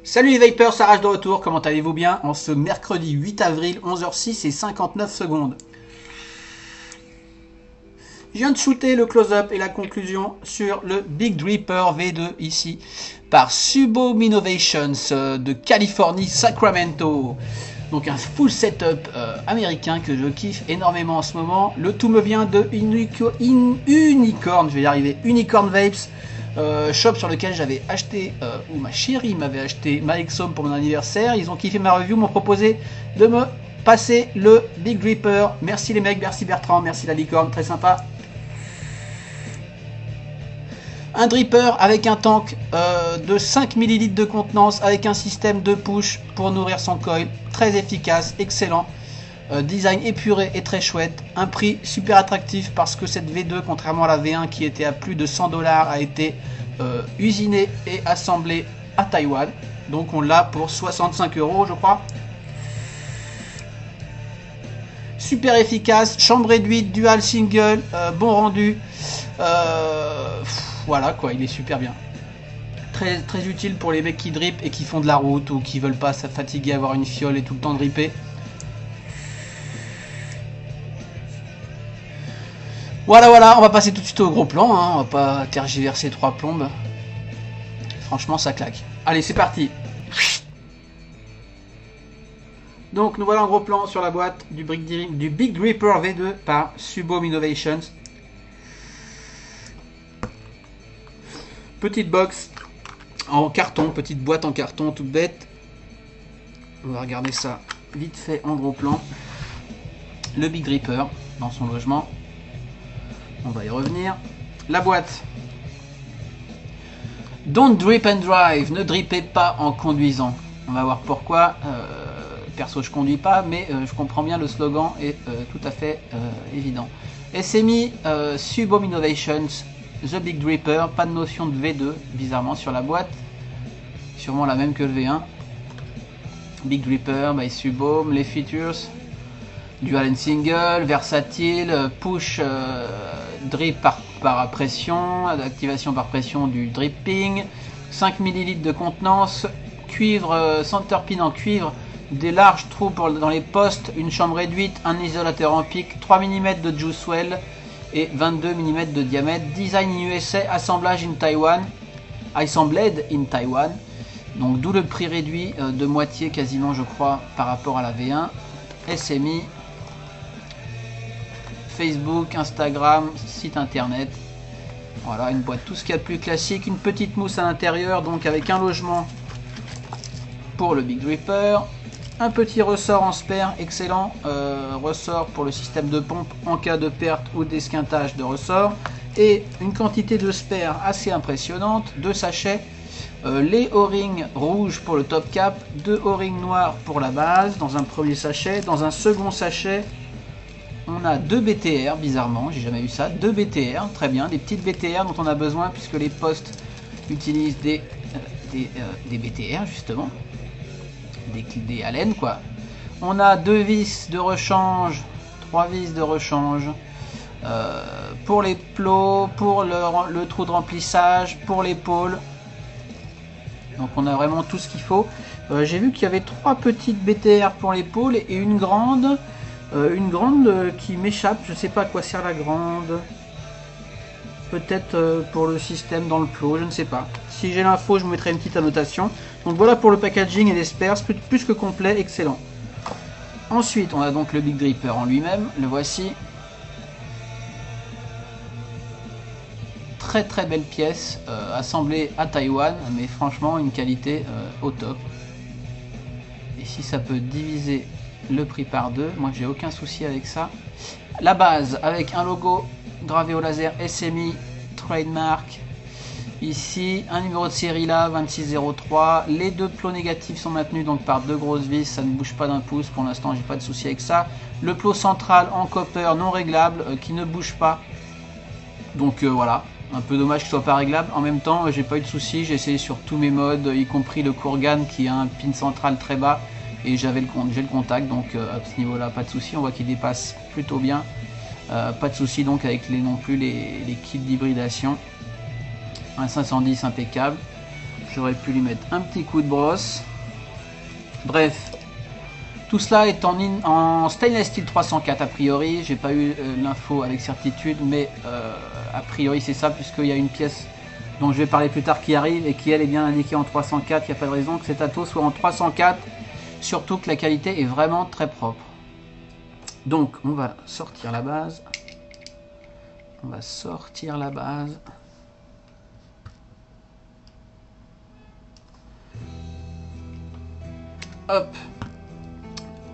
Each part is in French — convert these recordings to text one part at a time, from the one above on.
Salut les Vapers, ça rage de retour, comment allez-vous bien en ce mercredi 8 avril, 11h06 et 59 secondes. Je viens de shooter le close-up et la conclusion sur le Big Dripper V2 ici par Subome Innovations de Californie, Sacramento. Donc un full setup américain que je kiffe énormément en ce moment. Le tout me vient de Unicorn, je vais y arriver, Unicorn Vapes. Shop sur lequel j'avais acheté, ou ma chérie m'avait acheté ma Exome pour mon anniversaire. Ils ont kiffé ma review, m'ont proposé de me passer le Big Dripper. Merci les mecs, merci Bertrand, merci la licorne, très sympa. Un dripper avec un tank de 5 ml de contenance, avec un système de push pour nourrir son coil, très efficace, excellent. Design épuré et très chouette, un prix super attractif parce que cette V2, contrairement à la V1 qui était à plus de 100 $, a été usinée et assemblée à Taïwan. Donc on l'a pour 65 € je crois. Super efficace, chambre réduite, dual single, bon rendu. Voilà quoi, il est super bien. Très, très utile pour les mecs qui drippent et qui font de la route ou qui veulent pas se fatiguer, avoir une fiole et tout le temps dripper. Voilà, on va passer tout de suite au gros plan, hein. On va pas tergiverser 3 plombes. Franchement, ça claque. Allez, c'est parti. Donc, nous voilà en gros plan sur la boîte du Big Dripper V2 par Subome Innovations. Petite box en carton, petite boîte en carton, toute bête. On va regarder ça vite fait en gros plan. Le Big Dripper dans son logement. On va y revenir. La boîte. Don't drip and drive. Ne drippez pas en conduisant. On va voir pourquoi. Perso, je conduis pas, mais je comprends bien le slogan est tout à fait évident. SMI Subome Innovations, The Big Dripper. Pas de notion de V2, bizarrement, sur la boîte. Sûrement la même que le V1. Big Dripper by Subome. Les features. Dual and single, versatile, push, drip par pression, activation par pression du dripping, 5 ml de contenance, cuivre, centerpin en cuivre, des larges trous dans les postes, une chambre réduite, un isolateur en pic, 3 mm de juice well et 22 mm de diamètre, design in USA, assemblage in Taiwan, assembled in Taiwan, donc d'où le prix réduit de moitié quasiment je crois par rapport à la V1, SMI, Facebook, Instagram, site internet. Voilà, une boîte, tout ce qu'il y a de plus classique. Une petite mousse à l'intérieur, donc avec un logement pour le Big Dripper. Un petit ressort en spare, excellent. Ressort pour le système de pompe en cas de perte ou d'esquintage de ressort. Et une quantité de spare assez impressionnante. 2 sachets. Les O-rings rouges pour le top cap. 2 O-rings noirs pour la base, dans un premier sachet. Dans un second sachet, on a 2 BTR, bizarrement, j'ai jamais eu ça, 2 BTR, très bien, des petites BTR dont on a besoin puisque les postes utilisent des BTR justement, des Allen quoi. On a 2 vis de rechange, 3 vis de rechange, pour les plots, pour le trou de remplissage, pour l'épaule. Donc on a vraiment tout ce qu'il faut. J'ai vu qu'il y avait 3 petites BTR pour l'épaule et une grande qui m'échappe, je sais pas à quoi sert la grande. Peut-être pour le système dans le plot, je ne sais pas. Si j'ai l'info, je vous mettrai une petite annotation. Donc voilà pour le packaging et les spares, plus que complet, excellent. Ensuite, on a donc le Big Dripper en lui-même, le voici. Très très belle pièce, assemblée à Taïwan, mais franchement une qualité au top. Et si ça peut diviser le prix par 2, moi j'ai aucun souci avec ça. La base avec un logo gravé au laser SMI trademark. Ici, un numéro de série là, 2603. Les deux plots négatifs sont maintenus donc par deux grosses vis, ça ne bouge pas d'un pouce. Pour l'instant, j'ai pas de souci avec ça. Le plot central en copper non réglable qui ne bouge pas. Donc voilà, un peu dommage qu'il soit pas réglable. En même temps, j'ai pas eu de souci. J'ai essayé sur tous mes modes, y compris le Kurgan qui a un pin central très bas. Et j'ai le contact, donc à ce niveau-là, pas de souci. On voit qu'il dépasse plutôt bien. Pas de souci donc avec non plus les kits d'hybridation. Un 510 impeccable. J'aurais pu lui mettre un petit coup de brosse. Bref, tout cela est en stainless steel 304 a priori. J'ai pas eu l'info avec certitude, mais a priori c'est ça, puisqu'il y a une pièce dont je vais parler plus tard qui arrive et qui elle est bien indiquée en 304. Il n'y a pas de raison que cet ato soit en 304, surtout que la qualité est vraiment très propre. Donc on va sortir la base. On va sortir la base. Hop.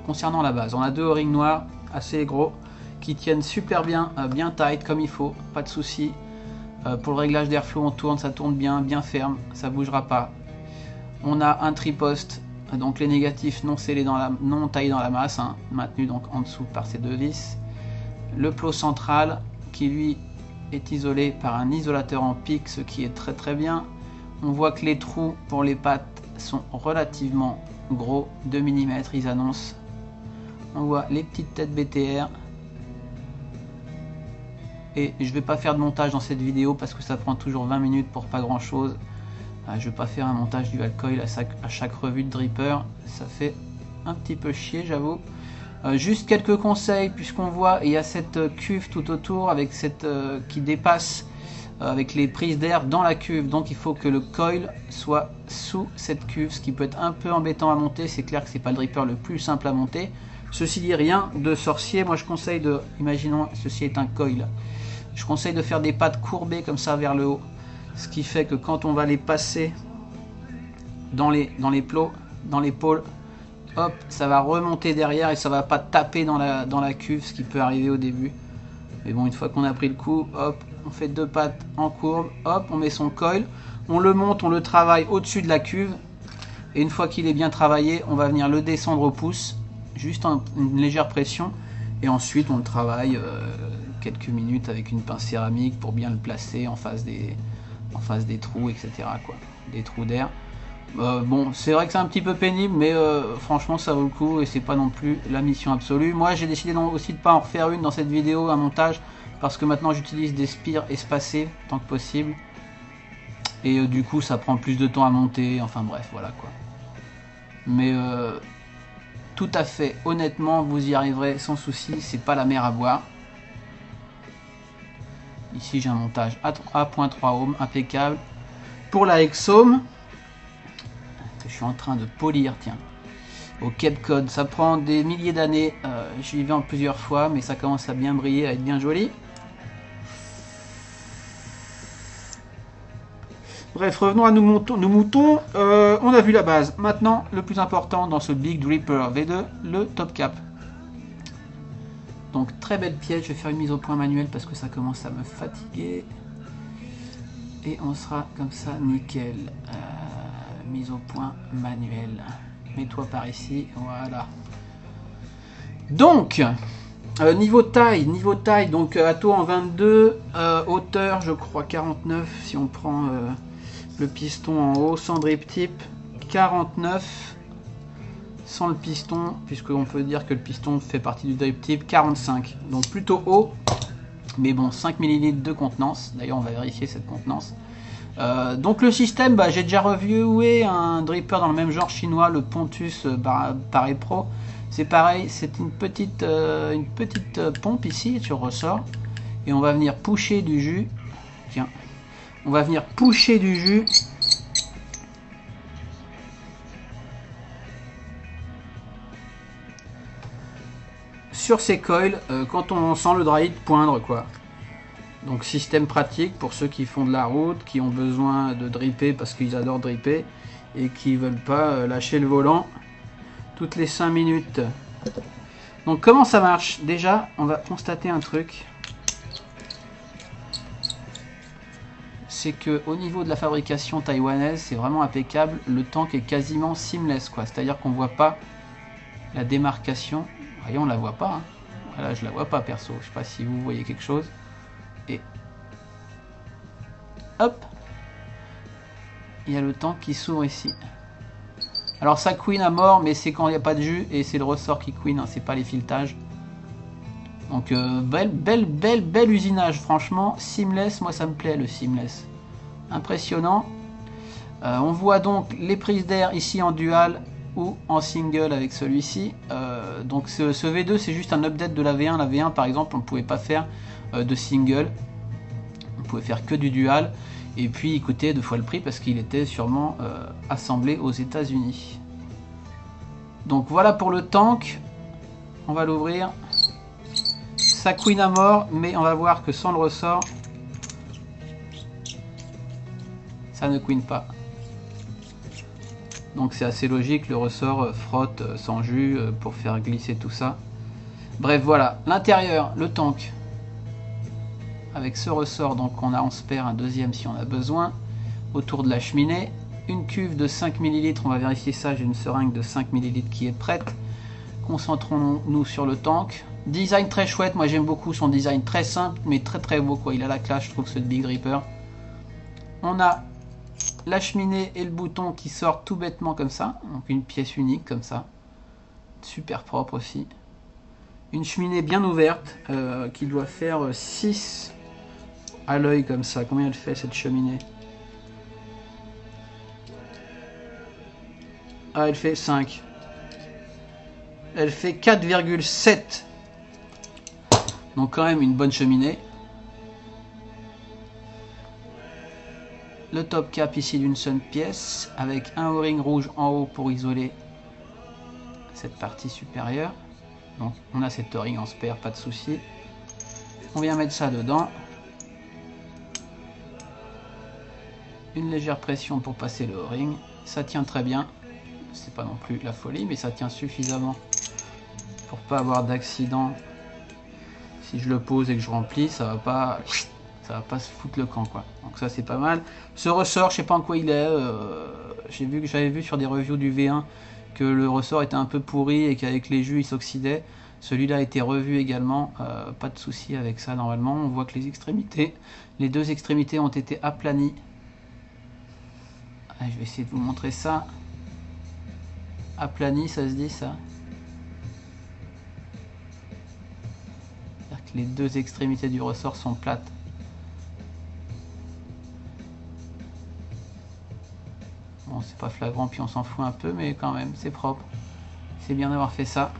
Concernant la base, on a deux O-rings noirs assez gros qui tiennent super bien, bien tight comme il faut, pas de souci. Pour le réglage d'airflow, on tourne, ça tourne bien, bien ferme, ça bougera pas. On a un triposte, donc les négatifs non scellés non taillés dans la masse, hein, maintenus donc en dessous par ces deux vis. Le plot central qui lui est isolé par un isolateur en pic, ce qui est très très bien. On voit que les trous pour les pattes sont relativement gros, 2 mm ils annoncent. On voit les petites têtes BTR. Et je vais pas faire de montage dans cette vidéo parce que ça prend toujours 20 minutes pour pas grand chose. Je vais pas faire un montage du alcool à chaque revue de dripper, ça fait un petit peu chier j'avoue. Juste quelques conseils, puisqu'on voit il y a cette cuve tout autour avec cette qui dépasse avec les prises d'air dans la cuve, donc il faut que le coil soit sous cette cuve, ce qui peut être un peu embêtant à monter. C'est clair que c'est pas le dripper le plus simple à monter. Ceci dit, rien de sorcier. Moi je conseille de, imaginons ceci est un coil, je conseille de faire des pattes courbées comme ça vers le haut, ce qui fait que quand on va les passer dans les plots, dans les pôles, hop, ça va remonter derrière et ça va pas taper dans la cuve, ce qui peut arriver au début. Mais bon, une fois qu'on a pris le coup, hop, on fait deux pattes en courbe, hop, on met son coil, on le monte, on le travaille au-dessus de la cuve, et une fois qu'il est bien travaillé, on va venir le descendre au pouce, juste une légère pression, et ensuite on le travaille quelques minutes avec une pince céramique pour bien le placer en face des trous, etc., quoi, des trous d'air. Bon, c'est vrai que c'est un petit peu pénible, mais franchement ça vaut le coup et c'est pas non plus la mission absolue. Moi j'ai décidé aussi de pas en refaire une dans cette vidéo, un montage, parce que maintenant j'utilise des spires espacées tant que possible. Et du coup ça prend plus de temps à monter, enfin bref, voilà quoi. Mais tout à fait, honnêtement, vous y arriverez sans souci, c'est pas la mer à boire. Ici j'ai un montage à 3.3 ohms, impeccable. Pour la Exome, je suis en train de polir, tiens, au Cape Cod, ça prend des milliers d'années, j'y vais en plusieurs fois, mais ça commence à bien briller, à être bien joli. Bref, revenons à nos moutons. On a vu la base. Maintenant, le plus important dans ce Big Dripper V2, le top cap. Donc très belle pièce, je vais faire une mise au point manuelle parce que ça commence à me fatiguer. Et on sera comme ça, nickel. Mise au point manuelle. Mets-toi par ici, voilà. Donc, niveau taille, donc ato en 22, hauteur je crois 49 si on prend le piston en haut, sans drip tip, 49 sans le piston, puisqu'on peut dire que le piston fait partie du drip tip, 45, donc plutôt haut, mais bon, 5 ml de contenance, d'ailleurs on va vérifier cette contenance. Donc le système, j'ai déjà reviewé un dripper dans le même genre chinois, le Pontus Pareil Pro. C'est pareil, c'est une petite pompe ici sur ressort, et on va venir pusher du jus. Tiens, on va venir pusher du jus sur ces coils quand on sent le dry heat poindre, quoi. Donc système pratique pour ceux qui font de la route, qui ont besoin de dripper parce qu'ils adorent dripper et qui veulent pas lâcher le volant toutes les 5 minutes. Donc comment ça marche? Déjà, on va constater un truc. c'est que au niveau de la fabrication taïwanaise, c'est vraiment impeccable. Le tank est quasiment seamless, quoi. C'est-à-dire qu'on voit pas la démarcation. Voyez, on la voit pas. Hein. Voilà, je la vois pas perso. Je sais pas si vous voyez quelque chose. Et hop, il y a le tank qui s'ouvre ici. Alors ça queen à mort, mais c'est quand il n'y a pas de jus et c'est le ressort qui queen, hein, c'est pas les filetages. Donc bel usinage, franchement, seamless, moi ça me plaît le seamless. Impressionnant. On voit donc les prises d'air ici en dual ou en single avec celui-ci. Donc ce V2 c'est juste un update de la V1. La V1 par exemple on ne pouvait pas faire de single, on pouvait faire que du dual. Et puis il coûtait 2 fois le prix parce qu'il était sûrement assemblé aux États-Unis. Donc voilà pour le tank. On va l'ouvrir. Ça queen à mort, mais on va voir que sans le ressort, ça ne queen pas. Donc c'est assez logique, le ressort frotte sans jus pour faire glisser tout ça. Bref, voilà, l'intérieur, le tank. Avec ce ressort, donc on en spare un deuxième si on a besoin. Autour de la cheminée, une cuve de 5 ml, on va vérifier ça, j'ai une seringue de 5 ml qui est prête. Concentrons-nous sur le tank. Design très chouette, moi j'aime beaucoup son design, très simple mais très beau quoi. Il a la classe, je trouve, ce Big Ripper. On a la cheminée et le bouton qui sortent tout bêtement comme ça, donc une pièce unique comme ça, super propre aussi. Une cheminée bien ouverte qui doit faire 6 à l'œil comme ça. Combien elle fait cette cheminée? Ah, elle fait 5. Elle fait 4,7. Donc quand même une bonne cheminée. Le top cap ici d'une seule pièce avec un O-ring rouge en haut pour isoler cette partie supérieure. Donc on a cette O-ring en spare, pas de souci. On vient mettre ça dedans. Une légère pression pour passer le O-ring. Ça tient très bien. C'est pas non plus la folie, mais ça tient suffisamment pour pas avoir d'accident. Si je le pose et que je remplis, ça va pas se foutre le camp quoi. Donc ça c'est pas mal. Ce ressort, je sais pas en quoi il est. J'avais vu sur des reviews du V1 que le ressort était un peu pourri et qu'avec les jus il s'oxydait. Celui-là a été revu également. Pas de souci avec ça normalement. On voit que les deux extrémités ont été aplanies. Allez, je vais essayer de vous montrer ça. Aplani, ça se dit ça? C'est-à-dire que les deux extrémités du ressort sont plates. Bon, c'est pas flagrant, puis on s'en fout un peu, mais quand même, c'est propre. C'est bien d'avoir fait ça.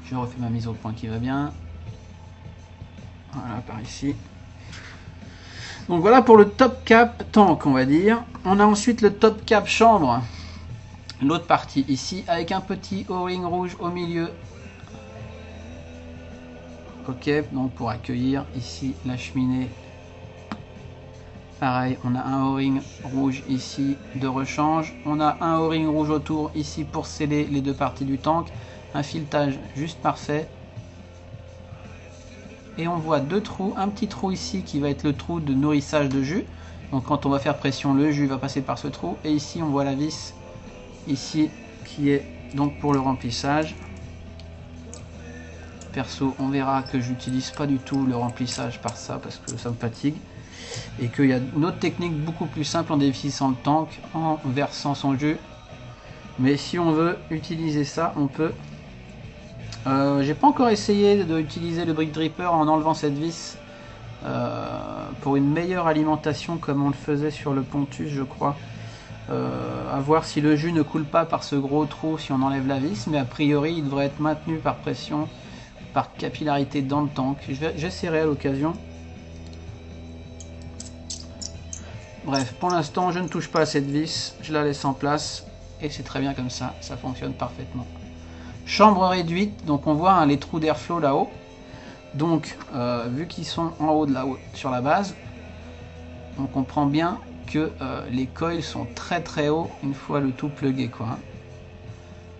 Je refais ma mise au point qui va bien. Voilà, par ici. Donc voilà pour le top cap tank, on va dire. On a ensuite le top cap chambre. L'autre partie ici, avec un petit O-ring rouge au milieu. Ok, donc pour accueillir ici la cheminée. Pareil, on a un O-ring rouge ici de rechange. On a un O-ring rouge autour ici pour sceller les deux parties du tank. Un filetage juste parfait. Et on voit deux trous. Un petit trou ici qui va être le trou de nourrissage de jus. Donc quand on va faire pression, le jus va passer par ce trou. Et ici, on voit la vis ici qui est donc pour le remplissage. Perso, on verra que j'utilise pas du tout le remplissage par ça parce que ça me fatigue. Et qu'il y a une autre technique beaucoup plus simple en dévissant le tank, en versant son jus. Mais si on veut utiliser ça, on peut. J'ai pas encore essayé d'utiliser le Big Ripper en enlevant cette vis pour une meilleure alimentation comme on le faisait sur le Pontus, je crois. À voir si le jus ne coule pas par ce gros trou si on enlève la vis, mais a priori il devrait être maintenu par pression, par capillarité dans le tank. J'essaierai à l'occasion. Bref, pour l'instant je ne touche pas à cette vis, je la laisse en place et c'est très bien comme ça, ça fonctionne parfaitement. Chambre réduite, donc on voit hein, les trous d'airflow là-haut. Donc vu qu'ils sont en haut de là-haut sur la base, on comprend bien que les coils sont très hauts une fois le tout plugué quoi.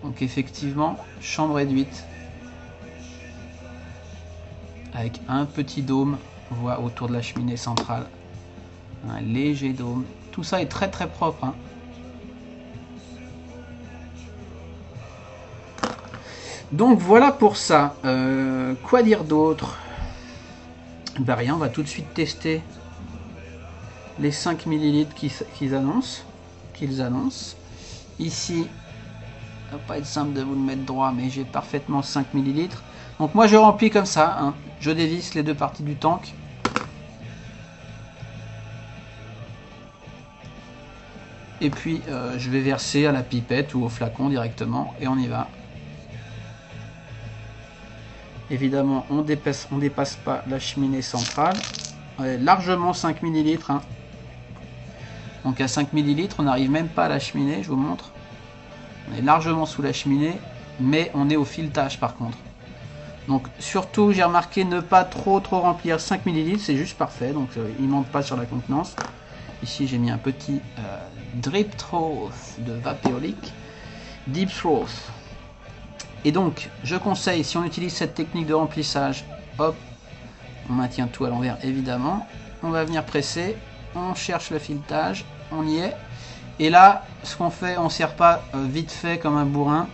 Donc effectivement, chambre réduite avec un petit dôme, on voit autour de la cheminée centrale. Un léger dôme. Tout ça est très très propre. Hein. Donc voilà pour ça. Quoi dire d'autre? Bah rien, on va tout de suite tester les 5 ml qu'ils annoncent. Ici, ça va pas être simple de vous le mettre droit, mais j'ai parfaitement 5 ml. Donc moi je remplis comme ça, hein. Je dévisse les deux parties du tank. Et puis je vais verser à la pipette ou au flacon directement et on y va. Évidemment on dépasse pas la cheminée centrale. Largement 5 ml. Hein. Donc à 5 ml on n'arrive même pas à la cheminée, je vous montre. On est largement sous la cheminée, mais on est au filetage par contre. Donc surtout j'ai remarqué ne pas trop remplir 5 ml, c'est juste parfait, donc il ne manque pas sur la contenance. Ici j'ai mis un petit drip throat de Vapeolic, deep throat. Et donc je conseille, si on utilise cette technique de remplissage, hop, on maintient tout à l'envers évidemment, on va venir presser, on cherche le filetage, on y est. Et là ce qu'on fait, on ne serre pas vite fait comme un bourrin,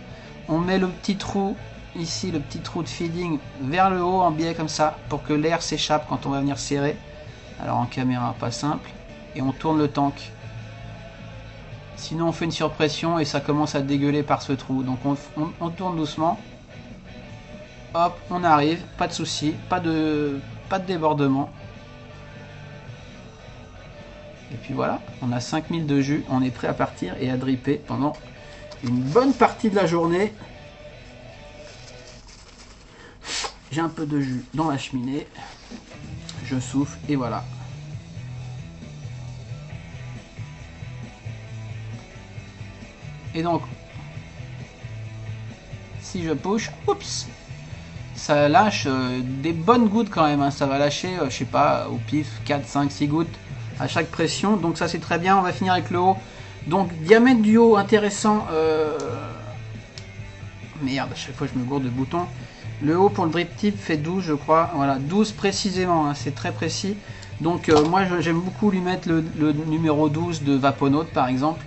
on met le petit trou ici, le petit trou de feeding vers le haut en biais comme ça pour que l'air s'échappe quand on va venir serrer. Alors en caméra pas simple, et on tourne le tank. Sinon on fait une surpression et ça commence à dégueuler par ce trou. Donc on tourne doucement. Hop, on arrive, pas de souci, pas de débordement. Et puis voilà, on a 5000 de jus, on est prêt à partir et à dripper pendant une bonne partie de la journée. J'ai un peu de jus dans la cheminée, je souffle et voilà. Et donc, si je push, oups, ça lâche des bonnes gouttes quand même. Hein. Ça va lâcher, je sais pas, au pif, 4, 5, 6 gouttes à chaque pression. Donc ça c'est très bien. On va finir avec le haut. Donc diamètre du haut intéressant. Merde, à chaque fois je me gourde de boutons. Le haut pour le drip tip fait 12 je crois. Voilà, 12 précisément. Hein. C'est très précis. Donc moi j'aime beaucoup lui mettre le numéro 12 de Vaponaut par exemple.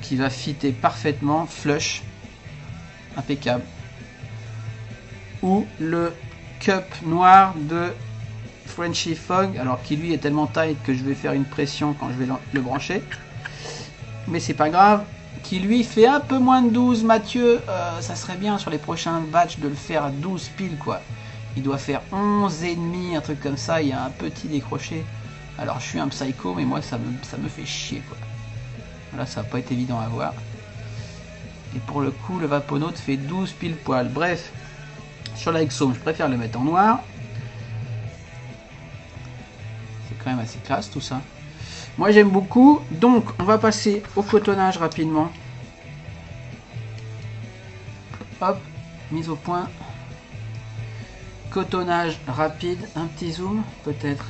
Qui va fitter parfaitement, flush, impeccable. Ou le cup noir de Frenchy Fog, alors qui lui est tellement tight que je vais faire une pression quand je vais le brancher. Mais c'est pas grave. Qui lui fait un peu moins de 12, Mathieu, ça serait bien sur les prochains batchs de le faire à 12 piles quoi. Il doit faire 11,5, un truc comme ça, il y a un petit décroché. Alors je suis un psycho, mais moi ça me fait chier quoi. Là ça va pas être évident à voir. Et pour le coup le Vaponaut fait 12 pile poil. Bref, sur la Exome je préfère le mettre en noir. C'est quand même assez classe tout ça. Moi j'aime beaucoup. Donc on va passer au cotonnage rapidement. Hop, mise au point. Cotonnage rapide. Un petit zoom peut-être.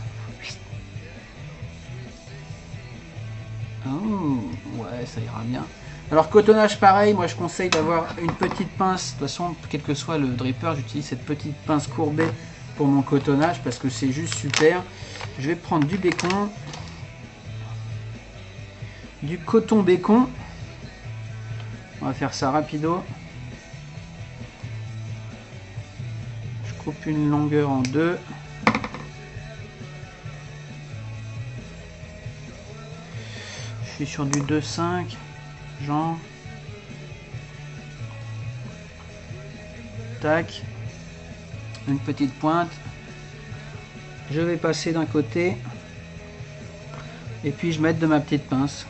Oh, ouais, ça ira bien. Alors cotonnage pareil, moi je conseille d'avoir une petite pince. De toute façon, quel que soit le dripper, j'utilise cette petite pince courbée pour mon cotonnage parce que c'est juste super. Je vais prendre du bacon. Du coton bacon. On va faire ça rapido. Je coupe une longueur en deux. Je suis sur du 2,5 genre. Tac. Une petite pointe. Je vais passer d'un côté. Et puis je mets de ma petite pince.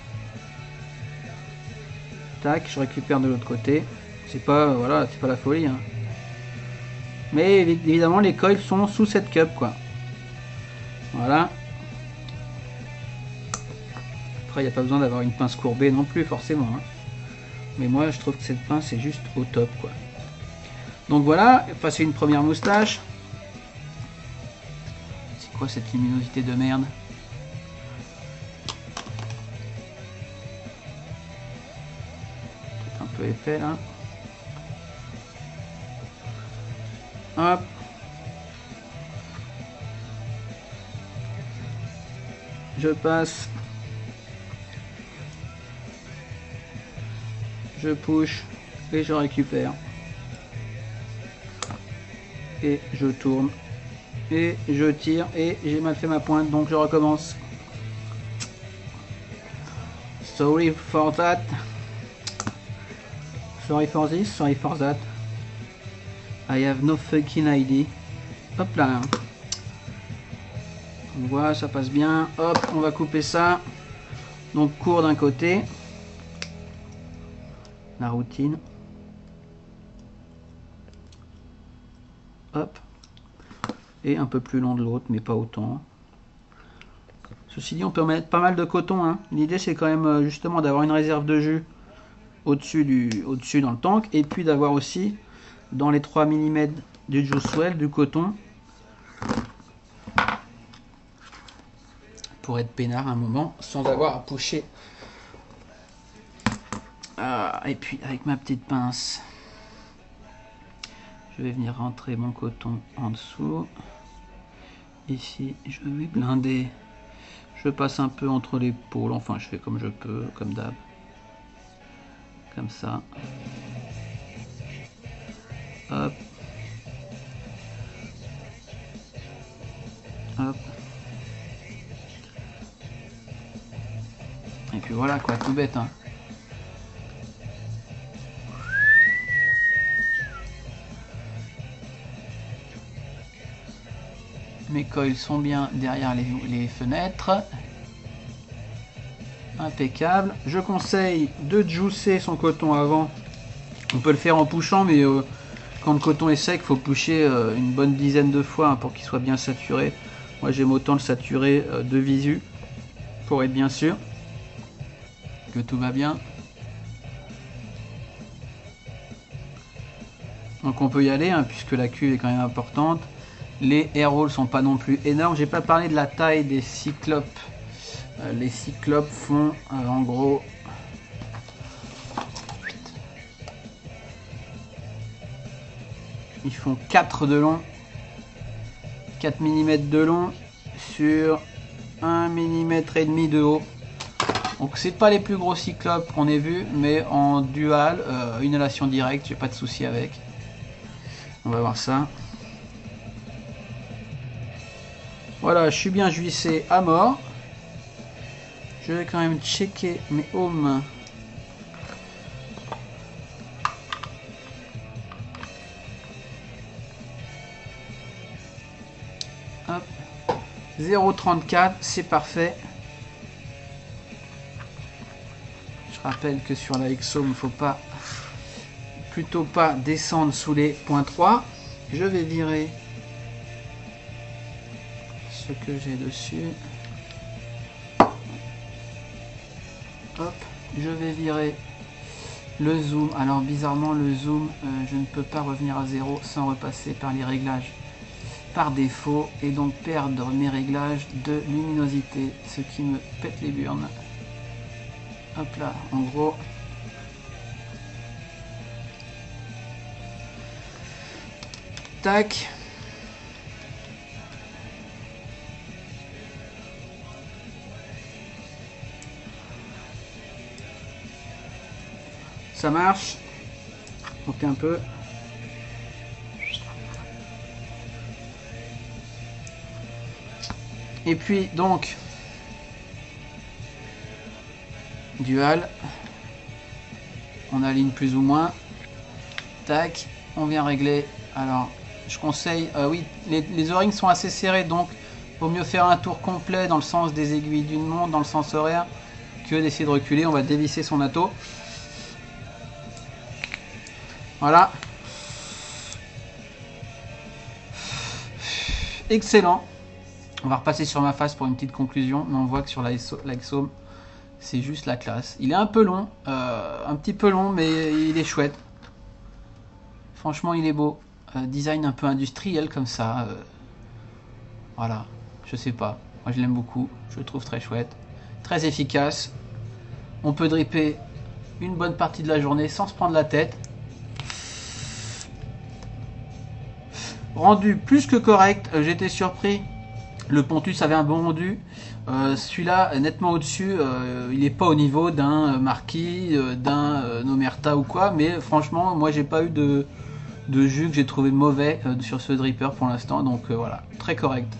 Tac, je récupère de l'autre côté. C'est pas voilà, c'est pas la folie. Hein. Mais évidemment les coils sont sous cette cup quoi. Voilà. Après, il n'y a pas besoin d'avoir une pince courbée non plus, forcément. Hein. Mais moi, je trouve que cette pince est juste au top, quoi. Donc voilà, passer une première moustache. C'est quoi cette luminosité de merde? Un peu épais, là. Hop. je passe, je push et je récupère. Et je tourne et je tire et j'ai mal fait ma pointe, donc je recommence. Sorry for that. Sorry for this, sorry for that. I have no fucking idea. Hop là. On voit, ça passe bien. Hop, on va couper ça. Donc court d'un côté. La routine. Hop. Et un peu plus long de l'autre, mais pas autant. Ceci dit, on peut mettre pas mal de coton, hein. L'idée, c'est quand même justement d'avoir une réserve de jus au-dessus dans le tank. Et puis d'avoir aussi, dans les 3 mm du Juice Well, du coton. Pour être peinard un moment, sans avoir à pusher. Et puis, avec ma petite pince, je vais venir rentrer mon coton en dessous. Ici, je vais blinder. Je passe un peu entre les pôles, enfin je fais comme je peux, comme d'hab. Comme ça. Hop. Hop. Et puis voilà quoi, tout bête, hein. Mes coils sont bien derrière les fenêtres. Impeccable. Je conseille de juicer son coton avant. On peut le faire en pushant, mais quand le coton est sec, il faut pusher une bonne dizaine de fois, hein, pour qu'il soit bien saturé. Moi j'aime autant le saturer de visu pour être bien sûr que tout va bien. Donc on peut y aller, hein, puisque la cuve est quand même importante. Les air rolls sont pas non plus énormes. J'ai pas parlé de la taille des cyclopes. Les cyclopes font en gros ils font 4 de long, 4 mm de long sur 1 mm et demi de haut. Donc c'est pas les plus gros cyclopes qu'on ait vu, mais en dual, inhalation directe, j'ai pas de souci avec. On va voir ça. Voilà, je suis bien juissé à mort. Je vais quand même checker mes ohms. Hop. 0,34, c'est parfait. Je rappelle que sur la Exo, il ne faut pas, plutôt pas descendre sous les 0,3. Je vais virer ce que j'ai dessus. Hop, je vais virer le zoom. Alors bizarrement le zoom, je ne peux pas revenir à 0 sans repasser par les réglages par défaut et donc perdre mes réglages de luminosité, ce qui me pète les burnes. Hop là, en gros. Tac. Ça marche. Monter un peu. Et puis donc dual, on aligne plus ou moins. Tac, on vient régler. Alors je conseille, oui, les O-rings sont assez serrés, donc vaut mieux faire un tour complet dans le sens des aiguilles d'une montre, dans le sens horaire, que d'essayer de reculer. On va dévisser son atto. Voilà. Excellent. On va repasser sur ma face pour une petite conclusion, mais on voit que sur la Exo, c'est juste la classe. Il est un peu long, un petit peu long, mais il est chouette. Franchement, il est beau. Design un peu industriel comme ça. Voilà, je sais pas. Moi, je l'aime beaucoup. Je le trouve très chouette, très efficace. On peut dripper une bonne partie de la journée sans se prendre la tête. Rendu plus que correct. J'étais surpris. Le Pontus avait un bon rendu. Celui-là, nettement au-dessus. Il n'est pas au niveau d'un Marquis, d'un Omerta ou quoi. Mais franchement, moi, j'ai pas eu de jus que j'ai trouvé mauvais sur ce dripper pour l'instant. Donc voilà, très correct.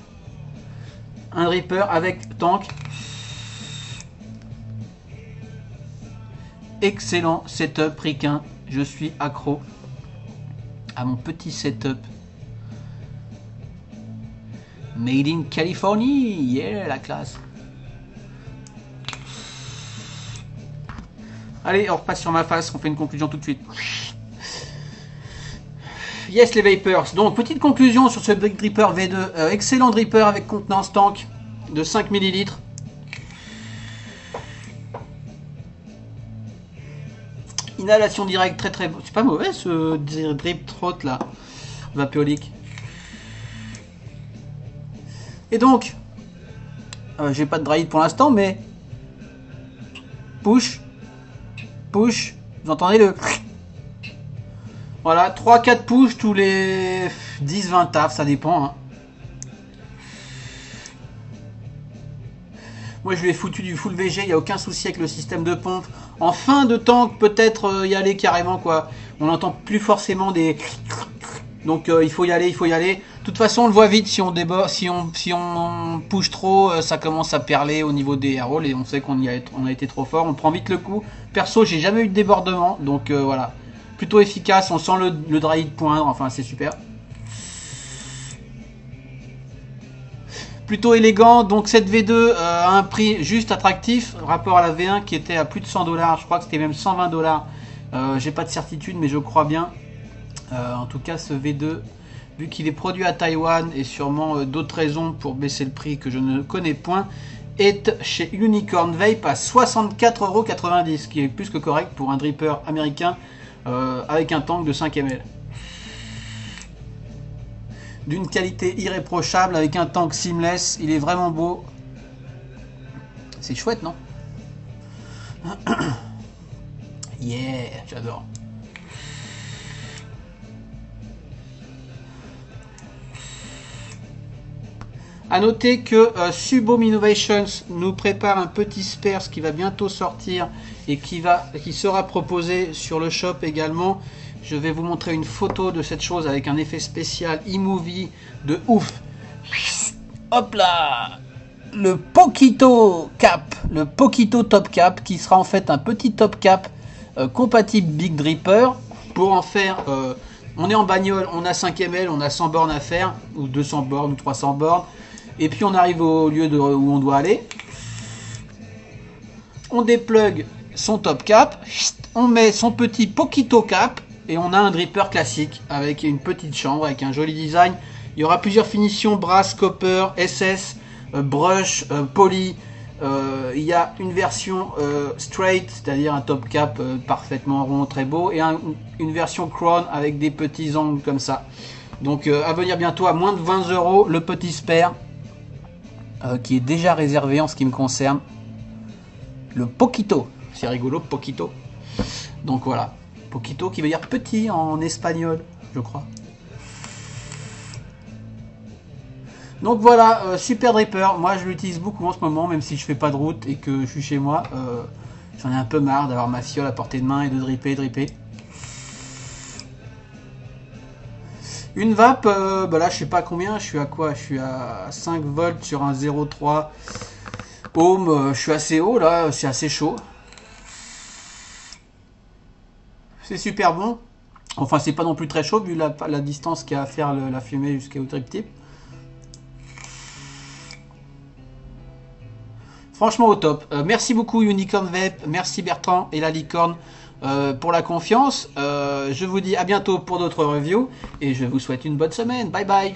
Un dripper avec tank. Excellent setup ricain. Je suis accro à mon petit setup. Made in Californie, yeah, la classe. Allez, on repasse sur ma face, on fait une conclusion tout de suite. Yes, les Vapors. Donc, petite conclusion sur ce Big Dripper V2. Excellent dripper avec contenance tank de 5 ml. Inhalation directe, très très... C'est pas mauvais ce drip throat là, vapéolique. Et donc, j'ai pas de dry pour l'instant, mais push, push, vous entendez le... Voilà, 3-4 push tous les 10-20 tafs, ça dépend. Hein. Moi je lui ai foutu du full VG, il n'y a aucun souci avec le système de pompe. En fin de tank, peut-être y aller carrément quoi. On n'entend plus forcément des... Donc il faut y aller, il faut y aller. De toute façon, on le voit vite si on déborde, si on push trop, ça commence à perler au niveau des air rolls et on sait qu'on a été trop fort. On prend vite le coup. Perso, j'ai jamais eu de débordement, donc voilà, plutôt efficace. On sent le dry poindre, enfin c'est super. Plutôt élégant. Donc cette V2 a un prix juste attractif, rapport à la V1 qui était à plus de 100 $. Je crois que c'était même 120 $. J'ai pas de certitude, mais je crois bien. En tout cas, ce V2, vu qu'il est produit à Taïwan et sûrement d'autres raisons pour baisser le prix que je ne connais point, est chez Unicorn Vape à 64,90 €, ce qui est plus que correct pour un dripper américain avec un tank de 5 ml. D'une qualité irréprochable avec un tank seamless, il est vraiment beau. C'est chouette, non? Yeah, j'adore. A noter que Subhome Innovations nous prépare un petit Spare qui va bientôt sortir et qui sera proposé sur le shop également. Je vais vous montrer une photo de cette chose avec un effet spécial e-movie de ouf. Hop là, le Poquito Cap, le Poquito Top Cap qui sera en fait un petit top cap compatible Big Dripper pour en faire... on est en bagnole, on a 5 ml, on a 100 bornes à faire, ou 200 bornes, ou 300 bornes. Et puis on arrive au lieu où on doit aller. On déplugue son top cap. On met son petit Poquito Cap. Et on a un dripper classique avec une petite chambre, avec un joli design. Il y aura plusieurs finitions, brass, copper, SS, brush, poly. Il y a une version straight, c'est-à-dire un top cap parfaitement rond, très beau. Et une version crown avec des petits angles comme ça. Donc à venir bientôt à moins de 20 €, le petit Spare. Qui est déjà réservé en ce qui me concerne. Le Poquito. C'est rigolo, Poquito. Donc voilà. Poquito qui veut dire petit en espagnol, je crois. Donc voilà, super dripper. Moi je l'utilise beaucoup en ce moment, même si je fais pas de route et que je suis chez moi. J'en ai un peu marre d'avoir ma fiole à portée de main et de dripper. Une vape, bah là je sais pas combien, je suis à quoi? Je suis à 5 volts sur un 0,3 ohm, je suis assez haut là, c'est assez chaud. C'est super bon, enfin c'est pas non plus très chaud vu la distance qu'il y a à faire la fumée jusqu'au drip tip. Franchement au top. Merci beaucoup Unicorn Vape, merci Bertrand et la licorne. Pour la confiance, je vous dis à bientôt pour d'autres reviews et je vous souhaite une bonne semaine. Bye bye.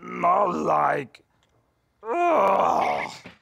Not like. Ugh.